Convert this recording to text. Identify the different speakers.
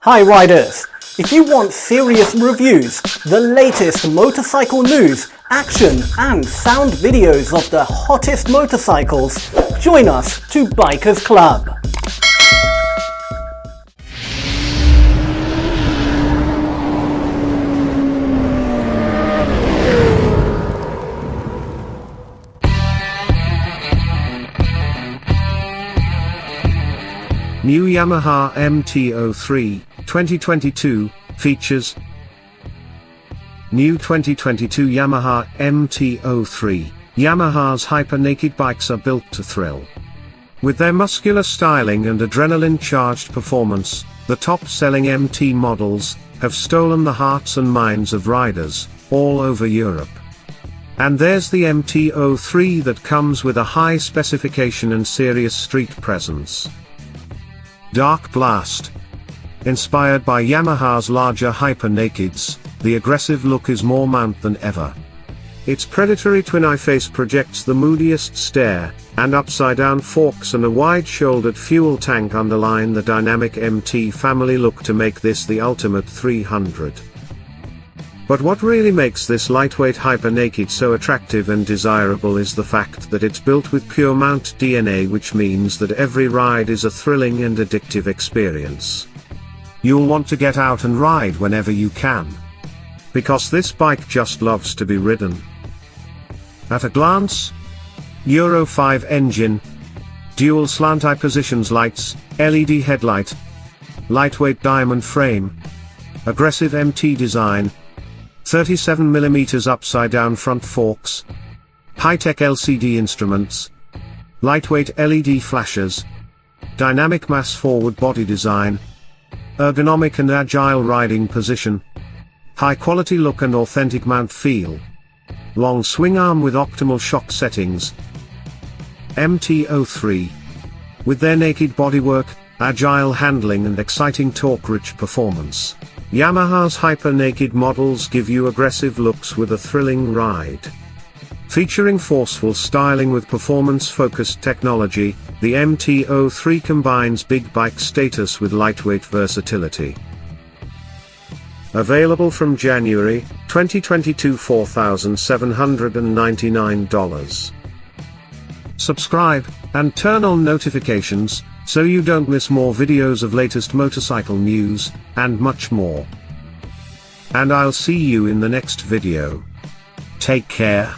Speaker 1: Hi riders! If you want serious reviews, the latest motorcycle news, action and sound videos of the hottest motorcycles, join us to Bikers Club.
Speaker 2: New Yamaha MT-03 2022 features. New 2022 Yamaha MT-03. Yamaha's hyper-naked bikes are built to thrill. With their muscular styling and adrenaline-charged performance, the top-selling MT models have stolen the hearts and minds of riders all over Europe. And there's the MT-03 that comes with a high specification and serious street presence. Dark Blast. Inspired by Yamaha's larger hyper-nakeds, the aggressive look is more mount than ever. Its predatory twin-eye face projects the moodiest stare, and upside-down forks and a wide-shouldered fuel tank underline the dynamic MT family look to make this the ultimate 300. But what really makes this lightweight hyper-naked so attractive and desirable is the fact that it's built with pure mount DNA, which means that every ride is a thrilling and addictive experience. You'll want to get out and ride whenever you can. Because this bike just loves to be ridden. At a glance: Euro 5 engine, dual slant-eye positions lights, LED headlight, lightweight diamond frame, aggressive MT design, 37mm upside-down front forks, high-tech LCD instruments, lightweight LED flashers, dynamic mass-forward body design, ergonomic and agile riding position, high-quality look and authentic mount feel, long swing arm with optimal shock settings. MT-03. With their naked bodywork, agile handling and exciting torque-rich performance, Yamaha's hyper-naked models give you aggressive looks with a thrilling ride. Featuring forceful styling with performance-focused technology, the MT-03 combines big bike status with lightweight versatility. Available from January 2022, $4,799. Subscribe, and turn on notifications, so you don't miss more videos of latest motorcycle news, and much more. And I'll see you in the next video. Take care.